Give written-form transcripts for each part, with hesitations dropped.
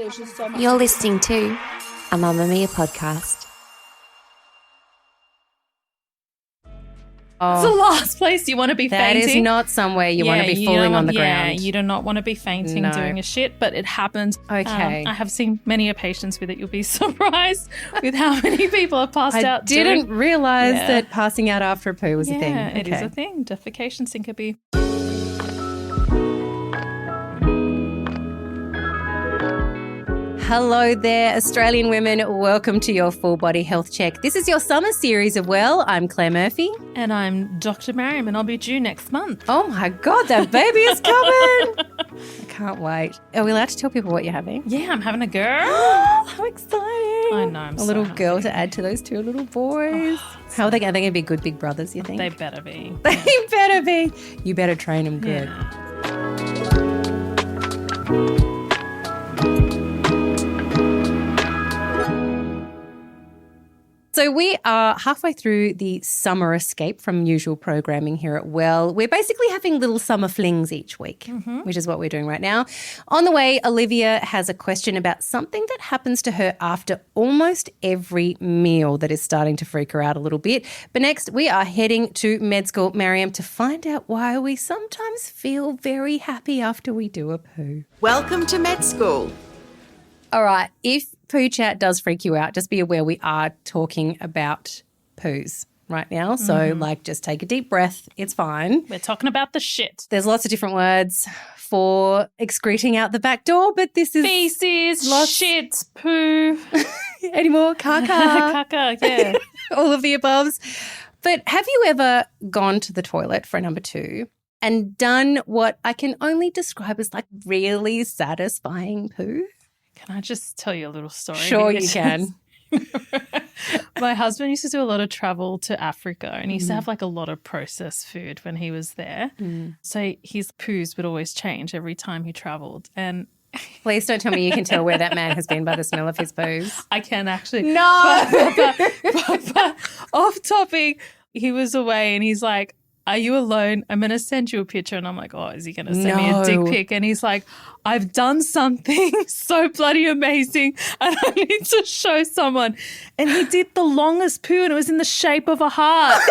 there's just so much. You're listening to a Mamma Mia podcast. It's the last place you want to be fainting. That is not somewhere you want to be falling on the ground. Yeah, you do not want to be fainting doing a shit, but it happens. Okay. I have seen many patients with it. You'll be surprised with how many people have passed out. I didn't realise that passing out after a poo was a thing. Yeah, it is a thing. Defecation syncope. Hello there, Australian women. Welcome to your full body health check. This is your summer series of Well. I'm Claire Murphy. And I'm Dr Mariam, and I'll be due next month. Oh my God, that baby is coming. I can't wait. Are we allowed to tell people what you're having? Yeah, I'm having a girl. How exciting. I know, I'm a little girl to add to those two little boys. How are they going to be good big brothers, you think? They better be. They better be. You better train them good. Yeah. So we are halfway through the summer escape from usual programming here at Well. We're basically having little summer flings each week, which is what we're doing right now. On the way, Olivia has a question about something that happens to her after almost every meal that is starting to freak her out a little bit. But next, we are heading to med school, Mariam, to find out why we sometimes feel very happy after we do a poo. Welcome to med school. All right, if poo chat does freak you out, just be aware we are talking about poos right now. So, just take a deep breath. It's fine. We're talking about the shit. There's lots of different words for excreting out the back door, but this is... Feces, shit, poo. Any more? Caca. Caca, yeah. All of the above. But have you ever gone to the toilet for a number two and done what I can only describe as like really satisfying poo? Can I just tell you a little story? Sure, you can. My husband used to do a lot of travel to Africa, and he used to have like a lot of processed food when he was there. So his poos would always change every time he travelled. And please don't tell me you can tell where that man has been by the smell of his poos. I can actually. No! But off topic, he was away and he's like, are you alone? I'm going to send you a picture. And I'm like, oh, is he going to send me a dick pic? And he's like, I've done something so bloody amazing and I need to show someone. And he did the longest poo and it was in the shape of a heart.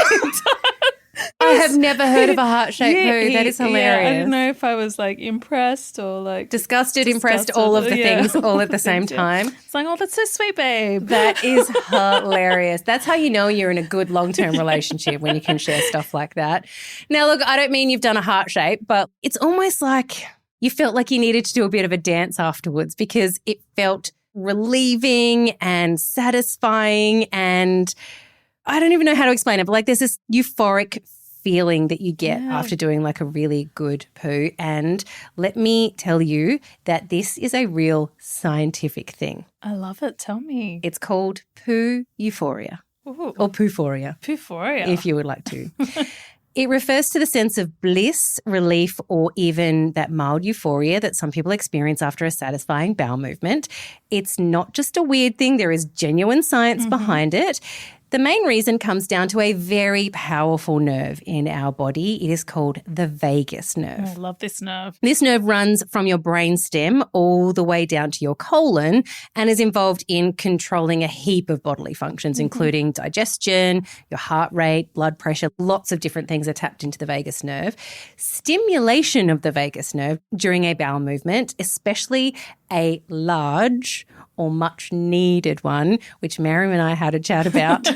I have never heard of a heart-shaped poo. That is hilarious. Yeah, I don't know if I was like impressed or like disgusted, impressed, all of the things all at the same time. It's like, oh, that's so sweet, babe. That is hilarious. That's how you know you're in a good long-term relationship, when you can share stuff like that. Now, look, I don't mean you've done a heart shape, but it's almost like you felt like you needed to do a bit of a dance afterwards because it felt relieving and satisfying, and I don't even know how to explain it, but like there's this euphoric feeling that you get after doing like a really good poo. And let me tell you that this is a real scientific thing. I love it. Tell me. It's called poo euphoria. Ooh. Or poophoria. Poophoria. If you would like to. It refers to the sense of bliss, relief, or even that mild euphoria that some people experience after a satisfying bowel movement. It's not just a weird thing. There is genuine science behind it. The main reason comes down to a very powerful nerve in our body. It is called the vagus nerve. I love this nerve. This nerve runs from your brainstem all the way down to your colon and is involved in controlling a heap of bodily functions, including digestion, your heart rate, blood pressure. Lots of different things are tapped into the vagus nerve. Stimulation of the vagus nerve during a bowel movement, especially a large or much needed one, which Mariam and I had a chat about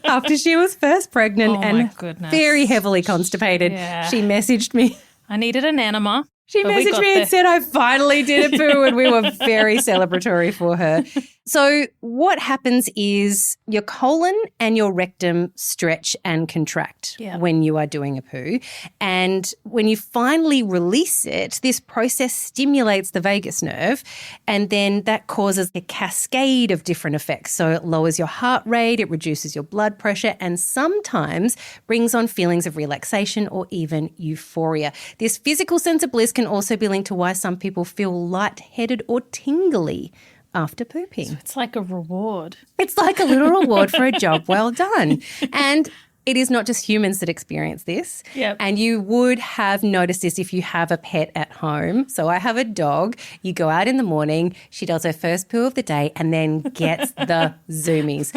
after she was first pregnant and very heavily constipated. Yeah. She messaged me. I needed an enema. She messaged me and said, I finally did a poo, and we were very celebratory for her. So what happens is your colon and your rectum stretch and contract when you are doing a poo. And when you finally release it, this process stimulates the vagus nerve, and then that causes a cascade of different effects. So it lowers your heart rate, it reduces your blood pressure, and sometimes brings on feelings of relaxation or even euphoria. This physical sense of bliss can also be linked to why some people feel lightheaded or tingly after pooping. So it's like a reward. It's like a little reward for a job well done. And it is not just humans that experience this. Yep. And you would have noticed this if you have a pet at home. So I have a dog. You go out in the morning, she does her first poo of the day and then gets the zoomies.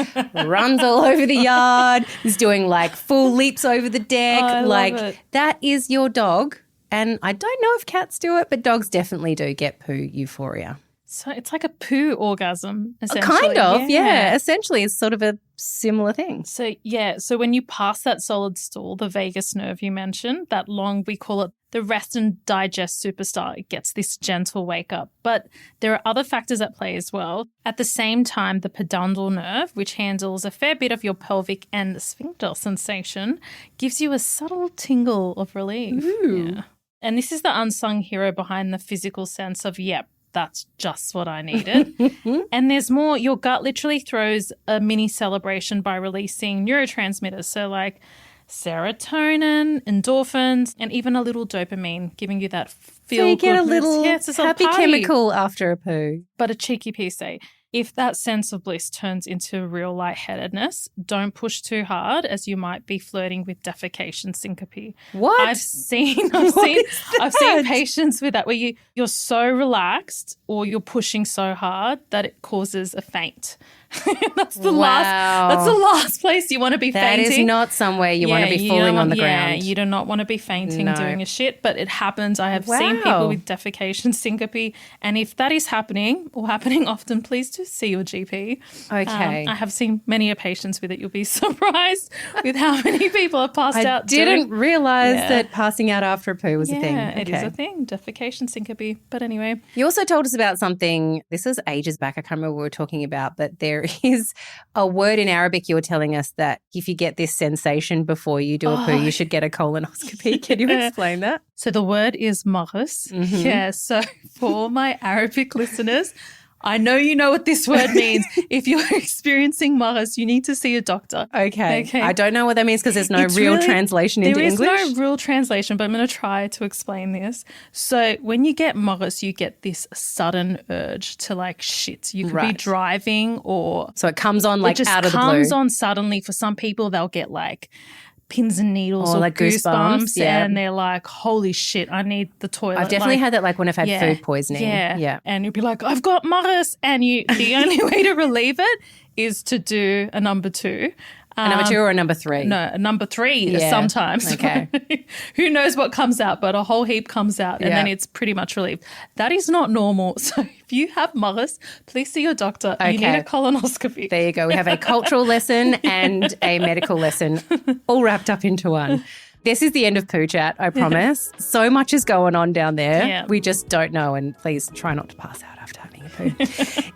Runs all over the yard, is doing like full leaps over the deck. I like love it. that is your dog. And I don't know if cats do it, but dogs definitely do get poo euphoria. So it's like a poo orgasm, essentially. Kind of, yeah. Essentially, it's sort of a similar thing. So, so when you pass that solid stool, the vagus nerve you mentioned, that long, we call it the rest and digest superstar, it gets this gentle wake up. But there are other factors at play as well. At the same time, the pudendal nerve, which handles a fair bit of your pelvic and sphincter sensation, gives you a subtle tingle of relief. Ooh. Yeah. And this is the unsung hero behind the physical sense of, yep, that's just what I needed. And there's more. Your gut literally throws a mini celebration by releasing neurotransmitters. So like serotonin, endorphins, and even a little dopamine, giving you that feel So you get a good little it's a happy party. chemical after a poo. But a cheeky PSA. If that sense of bliss turns into real lightheadedness, don't push too hard as you might be flirting with defecation syncope. What? I've seen that? patients with that where you're so relaxed or you're pushing so hard that it causes a faint. That's the last place you want to be fainting. That is not somewhere you want to be falling on the ground. Yeah, you do not want to be fainting doing a shit, but it happens. I have seen Wow. people with defecation syncope, and if that is happening or happening often, please do see your GP. Okay. I have seen many patients with it. You'll be surprised with how many people have passed out. I didn't realise Yeah. that passing out after a poo was a thing. Yeah, it is a thing, defecation syncope. But anyway. You also told us about something, this was ages back, I can't remember what we were talking about, but there is a word in Arabic you were telling us that if you get this sensation before you do a poo, you should get a colonoscopy. Can you explain that? So the word is maghas. Yeah, so for my Arabic listeners, I know you know what this word means. If you're experiencing maghas, you need to see a doctor. Okay. I don't know what that means because there's no real translation into English. There is no real translation, but I'm going to try to explain this. So when you get maghas, you get this sudden urge to like shit. You could be driving or... So it comes on like out of the blue. It just comes on suddenly. For some people, they'll get like pins and needles or like goosebumps yeah. and they're like, holy shit, I need the toilet. I've definitely had that like when I've had food poisoning. Yeah. And you'll be like, I've got maghas. And the only way to relieve it is to do a number 2. A number 2 or a number 3? No, a number 3 sometimes. Okay. Who knows what comes out, but a whole heap comes out and then it's pretty much relieved. That is not normal. So if you have maghas, please see your doctor. Okay. You need a colonoscopy. There you go. We have a cultural lesson and a medical lesson all wrapped up into one. This is the end of Poo Chat, I promise. So much is going on down there. Yeah. We just don't know, and please try not to pass out after having a poo.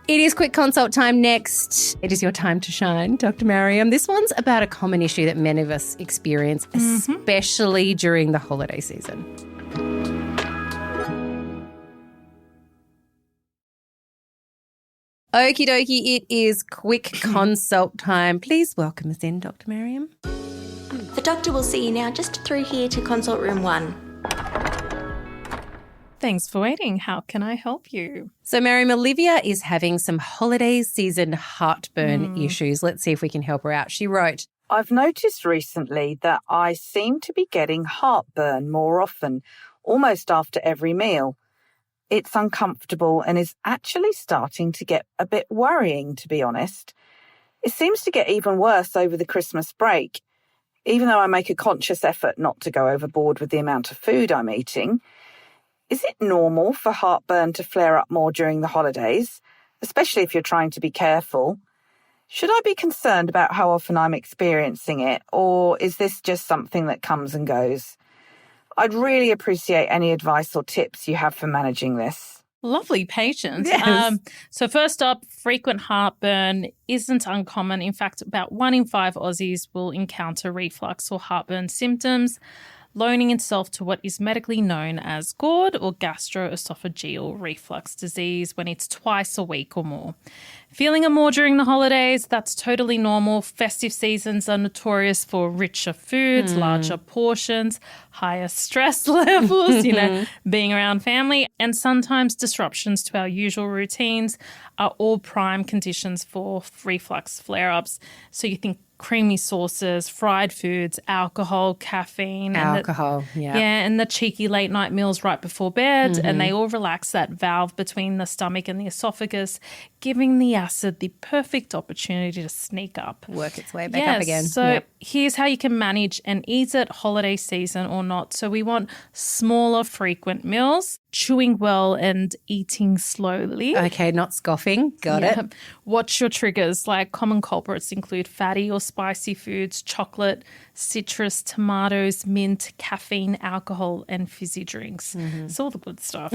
It is quick consult time next. It is your time to shine, Dr. Mariam. This one's about a common issue that many of us experience, especially during the holiday season. Okie dokie, it is quick consult time. Please welcome us in, Dr. Mariam. The doctor will see you now just through here to consult room 1. Thanks for waiting. How can I help you? So, Mariam, Olivia is having some holiday season heartburn issues. Let's see if we can help her out. She wrote, I've noticed recently that I seem to be getting heartburn more often, almost after every meal. It's uncomfortable and is actually starting to get a bit worrying, to be honest. It seems to get even worse over the Christmas break. Even though I make a conscious effort not to go overboard with the amount of food I'm eating, is it normal for heartburn to flare up more during the holidays, especially if you're trying to be careful? Should I be concerned about how often I'm experiencing it, or is this just something that comes and goes? I'd really appreciate any advice or tips you have for managing this. Lovely patience. Yes. So first up, frequent heartburn isn't uncommon. In fact, about 1 in 5 Aussies will encounter reflux or heartburn symptoms, loaning itself to what is medically known as GORD or gastroesophageal reflux disease when it's twice a week or more. Feeling it more during the holidays, that's totally normal. Festive seasons are notorious for richer foods, larger portions, higher stress levels, being around family, and sometimes disruptions to our usual routines are all prime conditions for reflux flare-ups. So you think creamy sauces, fried foods, alcohol, caffeine. And the cheeky late night meals right before bed. Mm-hmm. And they all relax that valve between the stomach and the esophagus, giving the acid the perfect opportunity to sneak up. Work its way back up again. So here's how you can manage and ease it, holiday season or not. So we want smaller, frequent meals, chewing well and eating slowly. Okay, not scoffing. Got it. Watch your triggers. Like common culprits include fatty or spicy foods, chocolate, citrus, tomatoes, mint, caffeine, alcohol, and fizzy drinks. It's all the good stuff.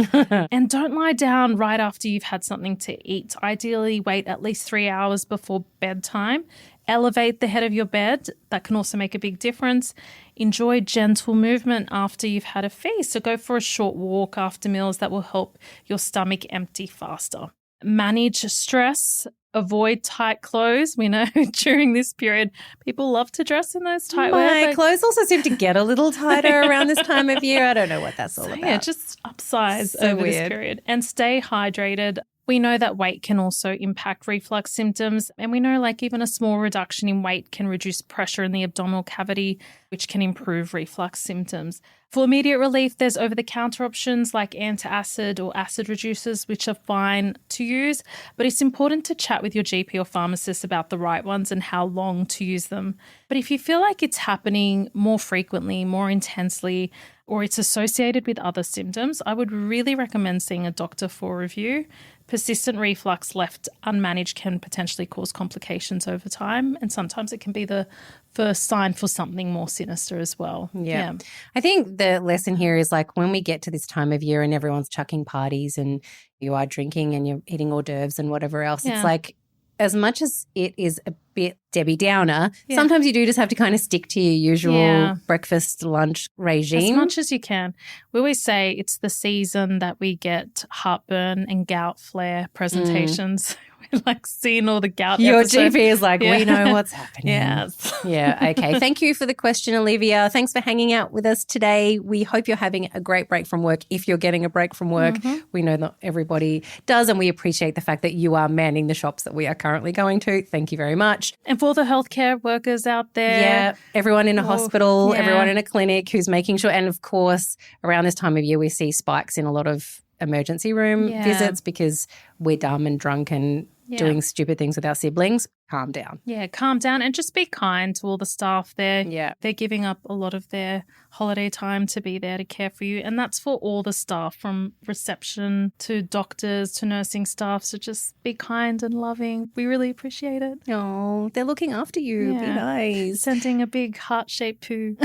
And don't lie down right after you've had something to eat. Ideally, wait at least 3 hours before bedtime. Elevate the head of your bed. That can also make a big difference. Enjoy gentle movement after you've had a feast. So go for a short walk after meals. That will help your stomach empty faster. Manage stress. Avoid tight clothes. We know during this period, people love to dress in those tight wear. My clothes also seem to get a little tighter around this time of year. I don't know what that's all about. Yeah, just upsize over this period. And stay hydrated. We know that weight can also impact reflux symptoms, and we know like even a small reduction in weight can reduce pressure in the abdominal cavity, which can improve reflux symptoms. For immediate relief, there's over-the-counter options like antacid or acid reducers, which are fine to use, but it's important to chat with your GP or pharmacist about the right ones and how long to use them. But if you feel like it's happening more frequently, more intensely, or it's associated with other symptoms, I would really recommend seeing a doctor for review. Persistent reflux left unmanaged can potentially cause complications over time, and sometimes it can be the first sign for something more sinister as well. Yeah. I think the lesson here is like when we get to this time of year and everyone's chucking parties and you are drinking and you're eating hors d'oeuvres and whatever else, it's like as much as it is a bit Debbie Downer, sometimes you do just have to kind of stick to your usual breakfast, lunch regime. As much as you can. We always say it's the season that we get heartburn and gout flare presentations. We're like seeing all the gout Your episodes. GP is like, we know what's happening. Yes. Yeah, okay. Thank you for the question, Olivia. Thanks for hanging out with us today. We hope you're having a great break from work. If you're getting a break from work, we know not everybody does, and we appreciate the fact that you are manning the shops that we are currently going to. Thank you very much. And for the healthcare workers out there. Yeah, everyone in a hospital, everyone in a clinic who's making sure. And, of course, around this time of year we see spikes in a lot of emergency room visits because we're dumb and drunk and doing stupid things with our siblings. Calm down. Yeah, calm down and just be kind to all the staff there. Yeah. They're giving up a lot of their holiday time to be there to care for you. And that's for all the staff, from reception to doctors to nursing staff. So just be kind and loving. We really appreciate it. Oh, they're looking after you. Yeah. Be nice. Sending a big heart-shaped poo.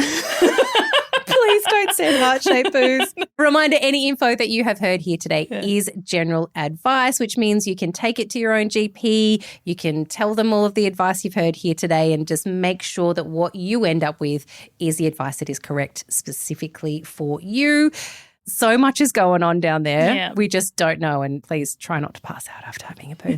Please don't send heart-shaped poos. Reminder, any info that you have heard here today is general advice, which means you can take it to your own GP. You can tell them all of the advice you've heard here today and just make sure that what you end up with is the advice that is correct specifically for you. So much is going on down there. Yeah. We just don't know, and please try not to pass out after having a poo.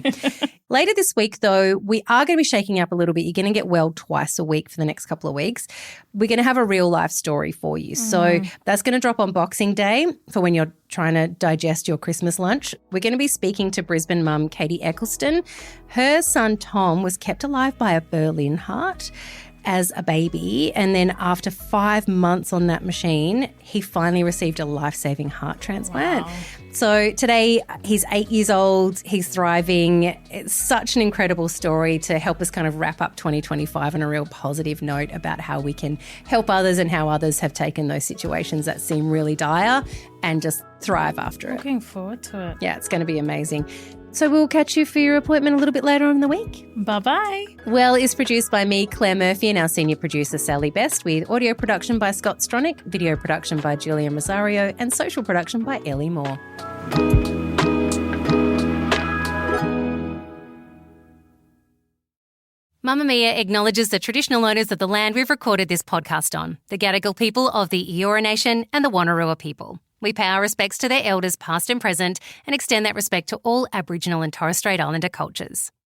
Later this week, though, we are going to be shaking up a little bit. You're going to get well twice a week for the next couple of weeks. We're going to have a real life story for you. So that's going to drop on Boxing Day for when you're trying to digest your Christmas lunch. We're going to be speaking to Brisbane mum Katie Eccleston. Her son Tom was kept alive by a Berlin heart as a baby, and then after 5 months on that machine, he finally received a life-saving heart transplant. Wow. So today he's 8 years old, he's thriving. It's such an incredible story to help us kind of wrap up 2025 on a real positive note about how we can help others and how others have taken those situations that seem really dire and just thrive after it. Looking forward to it. Yeah, it's going to be amazing. So we'll catch you for your appointment a little bit later on in the week. Bye-bye. Well is produced by me, Claire Murphy, and our senior producer, Sally Best, with audio production by Scott Stronach, video production by Julian Rosario, and social production by Ellie Moore. Mamma Mia acknowledges the traditional owners of the land we've recorded this podcast on, the Gadigal people of the Eora Nation and the Wonnarua people. We pay our respects to their elders past and present and extend that respect to all Aboriginal and Torres Strait Islander cultures.